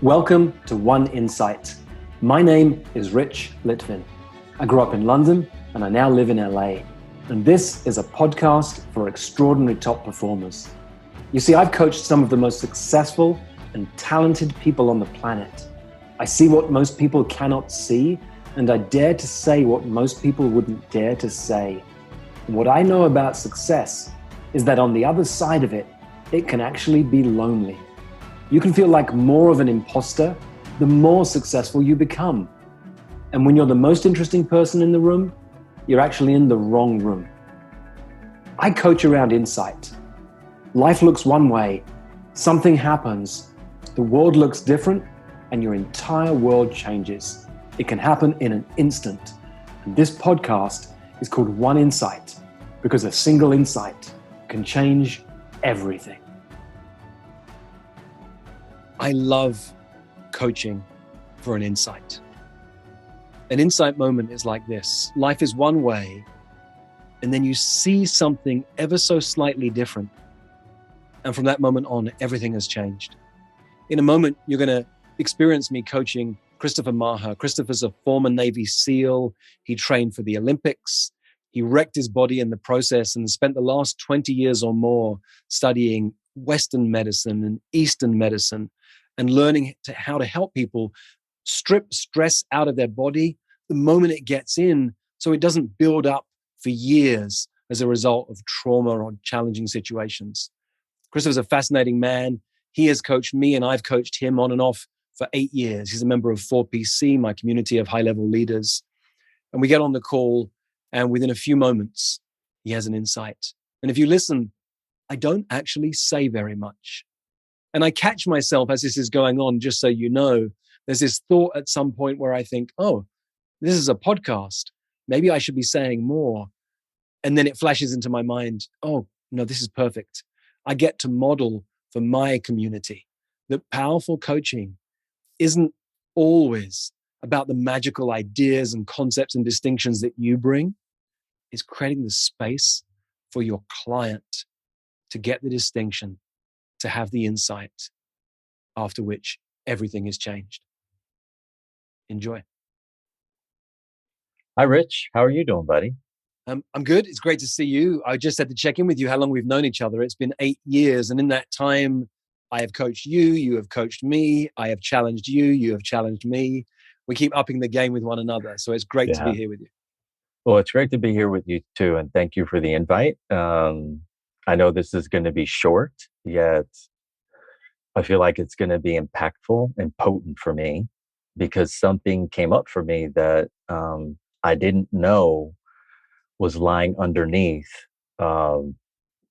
Welcome to One Insight. My name is Rich Litvin. I grew up in London and I now live in LA. And this is a podcast for extraordinary top performers. You see, I've coached some of the most successful and talented people on the planet. I see what most people cannot see, and I dare to say what most people wouldn't dare to say. And what I know about success is that on the other side of it, it can actually be lonely. You can feel like more of an imposter the more successful you become. And when you're the most interesting person in the room, you're actually in the wrong room. I coach around insight. Life looks one way, something happens, the world looks different, and your entire world changes. It can happen in an instant. And this podcast is called One Insight because a single insight can change everything. I love coaching for an insight. An insight moment is like this. Life is one way, and then you see something ever so slightly different. And from that moment on, everything has changed. In a moment, you're going to experience me coaching Christopher Maher. Christopher's a former Navy SEAL. He trained for the Olympics. He wrecked his body in the process and spent the last 20 years or more studying Western medicine and Eastern medicine and learning how to help people strip stress out of their body the moment it gets in so it doesn't build up for years as a result of trauma or challenging situations. Christopher's a fascinating man. He has coached me and I've coached him on and off for 8 years. He's a member of 4PC, my community of high-level leaders. And we get on the call and within a few moments, he has an insight. And if you listen, I don't actually say very much. And I catch myself as this is going on, just so you know, there's this thought at some point where I think, oh, this is a podcast. Maybe I should be saying more. And then it flashes into my mind, oh, no, this is perfect. I get to model for my community that powerful coaching isn't always about the magical ideas and concepts and distinctions that you bring. It's creating the space for your client to get the distinction, to have the insight, after which everything is changed. Enjoy. Hi, Rich. How are you doing, buddy? I'm good. It's great to see you. I just had to check in with you how long we've known each other. It's been 8 years. And in that time, I have coached you. You have coached me. I have challenged you. You have challenged me. We keep upping the game with one another. So it's great to be here with you. Well, it's great to be here with you too. And thank you for the invite. I know this is going to be short, yet I feel like it's going to be impactful and potent for me because something came up for me that I didn't know was lying underneath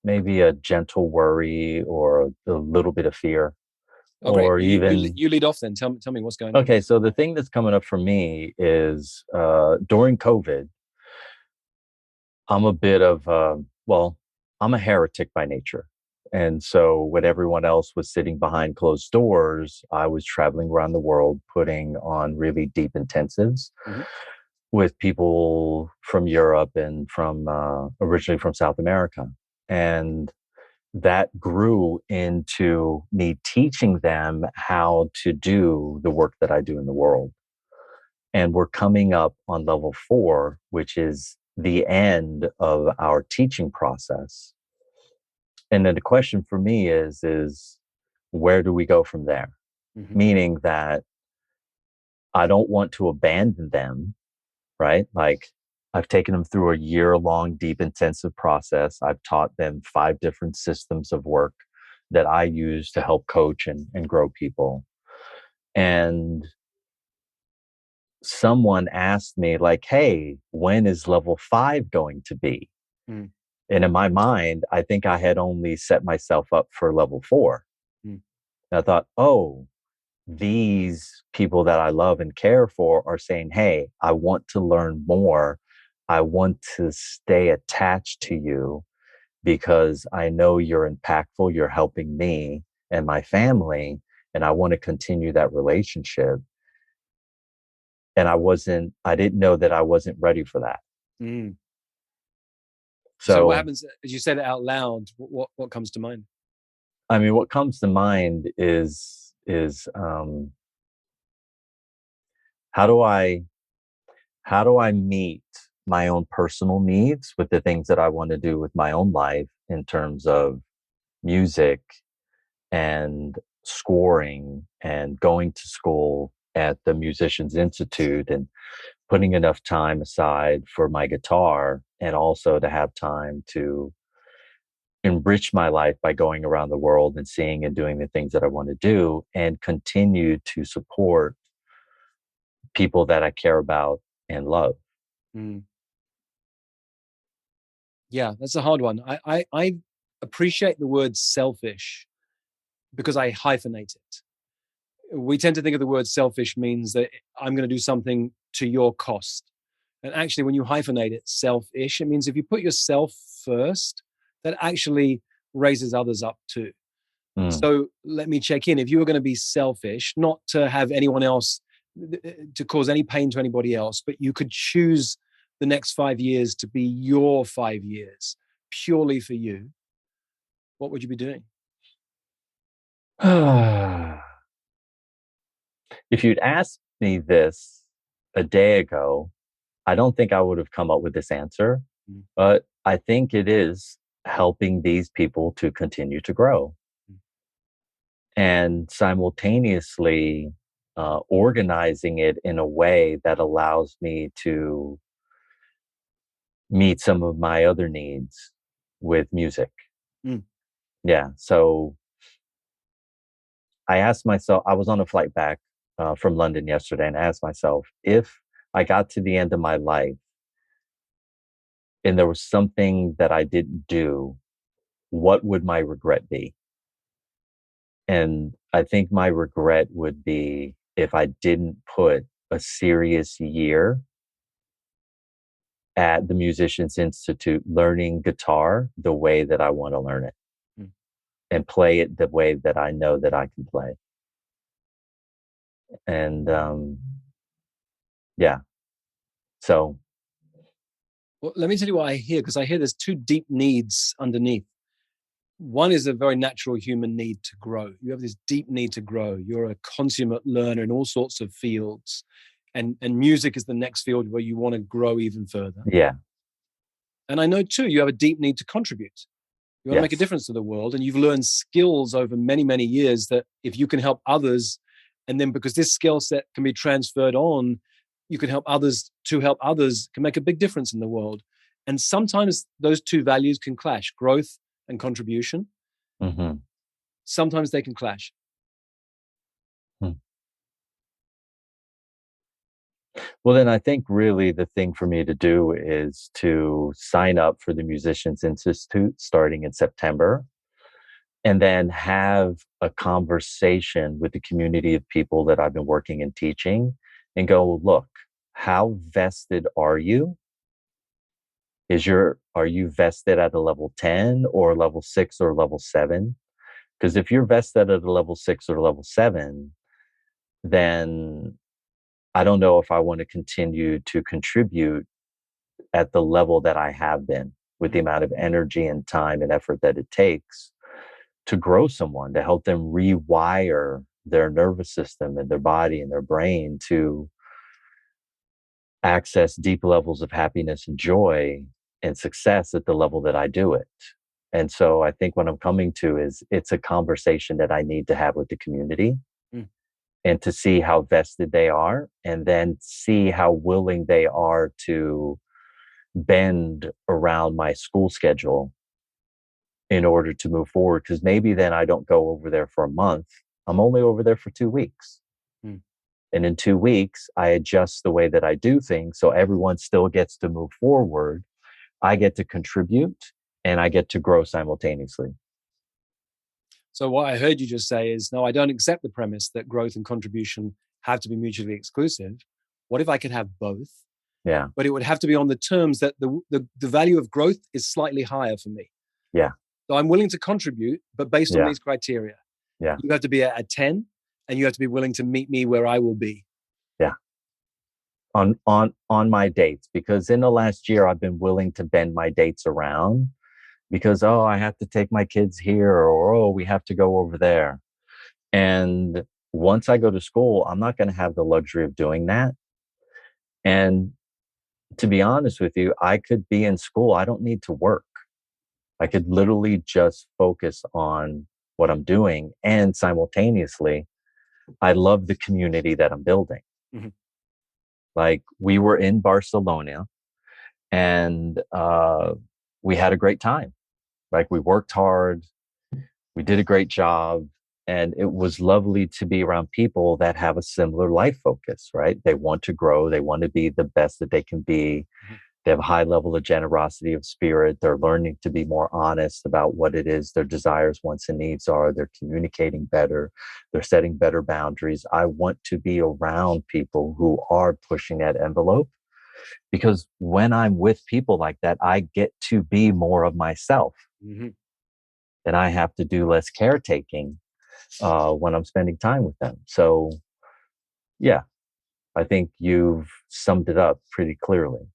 maybe a gentle worry or a little bit of fear. Okay. Or even you lead off then. Tell me what's going on. Okay, so the thing that's coming up for me is during COVID, I'm a bit of I'm a heretic by nature. And so when everyone else was sitting behind closed doors, I was traveling around the world putting on really deep intensives with people from Europe and from originally from South America. And that grew into me teaching them how to do the work that I do in the world. And we're coming up on level 4, which is the end of our teaching process. And then the question for me is where do we go from there? Meaning that I don't want to abandon them, right? Like I've taken them through a year-long deep intensive process. I've taught them 5 different systems of work that I use to help coach and grow people. And someone asked me like, hey, when is level 5 going to be? And in my mind, I think I had only set myself up for level 4. And I thought, oh, these people that I love and care for are saying, hey, I want to learn more. I want to stay attached to you because I know you're impactful. You're helping me and my family. And I want to continue that relationship. And I didn't know that I wasn't ready for that. So what happens as you say that out loud? What comes to mind? I mean, what comes to mind is how do I meet my own personal needs with the things that I want to do with my own life in terms of music and scoring and going to school at the Musicians Institute and putting enough time aside for my guitar, and also to have time to enrich my life by going around the world and seeing and doing the things that I want to do, and continue to support people that I care about and love. Mm. Yeah, that's a hard one. I appreciate the word selfish because I hyphenate it. We tend to think of the word selfish means that I'm going to do something to your cost. And actually, when you hyphenate it, selfish, it means if you put yourself first, that actually raises others up too. Mm, So let me check in. If you were going to be selfish, not to have anyone else, to cause any pain to anybody else, but you could choose the next 5 years to be your 5 years purely for you, what would you be doing? If you'd asked me this a day ago, I don't think I would have come up with this answer, Mm. but I think it is helping these people to continue to grow Mm. and simultaneously organizing it in a way that allows me to meet some of my other needs with music. Mm. Yeah. So I asked myself, I was on a flight back from London yesterday, and I asked myself, if I got to the end of my life and there was something that I didn't do, what would my regret be? And I think my regret would be if I didn't put a serious year at the Musicians Institute learning guitar the way that I want to learn it Mm. and play it the way that I know that I can play. And yeah, so Well, let me tell you what I hear, because I hear there's two deep needs underneath. One is a very natural human need to grow. You have this deep need to grow. You're a consummate learner in all sorts of fields. And music is the next field where you want to grow even further. yeah, And I know too, you have a deep need to contribute. You want to make a yes. difference to the world. And you've learned skills over many, many years that if you can help others, and then because this skill set can be transferred on, you can help others to help others, can make a big difference in the world. And sometimes those two values can clash, growth and contribution. Hmm. Sometimes they can clash. Well, then I think really the thing for me to do is to sign up for the Musicians Institute starting in September, and then have a conversation with the community of people that I've been working and teaching and go, look, how vested are you? Are you vested at a level 10 or level 6 or level 7? Because if you're vested at a level 6 or level 7, then I don't know if I want to continue to contribute at the level that I have been, with the amount of energy and time and effort that it takes to grow someone, to help them rewire their nervous system and their body and their brain to access deep levels of happiness and joy and success at the level that I do it. And so I think what I'm coming to is it's a conversation that I need to have with the community, Mm. and to see how vested they are, and then see how willing they are to bend around my school schedule in order to move forward. Because maybe then I don't go over there for a month. I'm only over there for 2 weeks. Mm. And in 2 weeks, I adjust the way that I do things so everyone still gets to move forward. I get to contribute and I get to grow simultaneously. So what I heard you just say is, no, I don't accept the premise that growth and contribution have to be mutually exclusive. What if I could have both? Yeah. But it would have to be on the terms that the value of growth is slightly higher for me. Yeah. So I'm willing to contribute, but based on Yeah. these criteria. Yeah. You have to be at a 10, and you have to be willing to meet me where I will be. Yeah. On my dates, because in the last year I've been willing to bend my dates around because, oh, I have to take my kids here, or oh, we have to go over there. And once I go to school, I'm not going to have the luxury of doing that. And to be honest with you, I could be in school. I don't need to work. I could literally just focus on what I'm doing. And simultaneously, I love the community that I'm building. Mm-hmm. Like, we were in Barcelona and we had a great time. Like, we worked hard. We did a great job. And it was lovely to be around people that have a similar life focus, right? They want to grow. They want to be the best that they can be. Mm-hmm. They have a high level of generosity of spirit. They're learning to be more honest about what it is their desires, wants, and needs are. They're communicating better. They're setting better boundaries. I want to be around people who are pushing that envelope, because when I'm with people like that, I get to be more of myself. Mm-hmm. And I have to do less caretaking when I'm spending time with them. So, yeah, I think you've summed it up pretty clearly.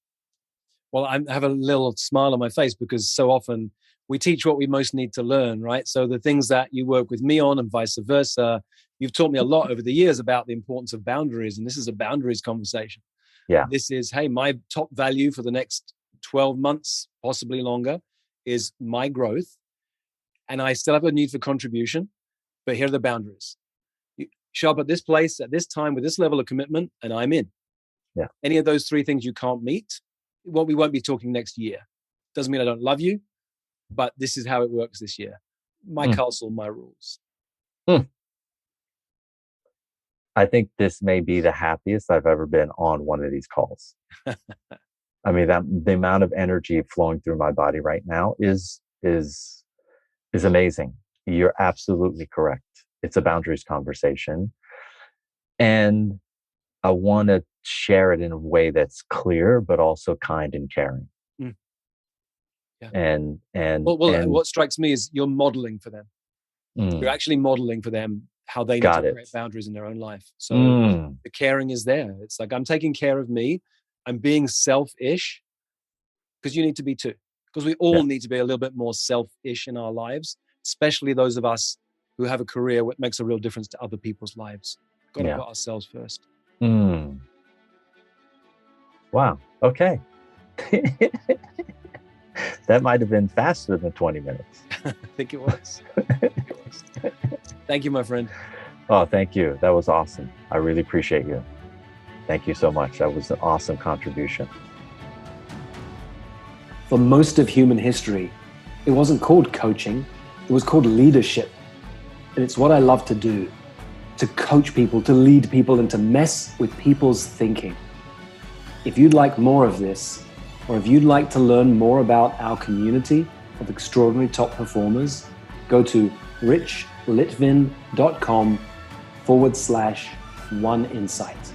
Well, I have a little smile on my face because so often we teach what we most need to learn, right? So the things that you work with me on and vice versa, you've taught me a lot over the years about the importance of boundaries. And this is a boundaries conversation. Yeah. This is, hey, my top value for the next 12 months, possibly longer, is my growth. And I still have a need for contribution, but here are the boundaries. You show up at this place, at this time, with this level of commitment, and I'm in. Yeah. Any of those three things you can't meet, well, we won't be talking next year. Doesn't mean I don't love you, but this is how it works this year. My castle, my rules. I think this may be the happiest I've ever been on one of these calls. I mean, that the amount of energy flowing through my body right now is amazing. You're absolutely correct. It's a boundaries conversation. And I want to share it in a way that's clear, but also kind and caring. Mm. Yeah. And what strikes me is you're modeling for them. You're actually modeling for them how they need to create boundaries in their own life. So the caring is there. It's like, I'm taking care of me. I'm being selfish because you need to be too. Because we all need to be a little bit more selfish in our lives, especially those of us who have a career that makes a real difference to other people's lives. Got to put ourselves first. Wow. Okay. That might have been faster than 20 minutes. I think it was. Thank you, my friend. Oh, thank you. That was awesome. I really appreciate you. Thank you so much. That was an awesome contribution. For most of human history, it wasn't called coaching. It was called leadership. And it's what I love to do, to coach people, to lead people, and to mess with people's thinking. If you'd like more of this, or if you'd like to learn more about our community of extraordinary top performers, go to richlitvin.com/oneinsight.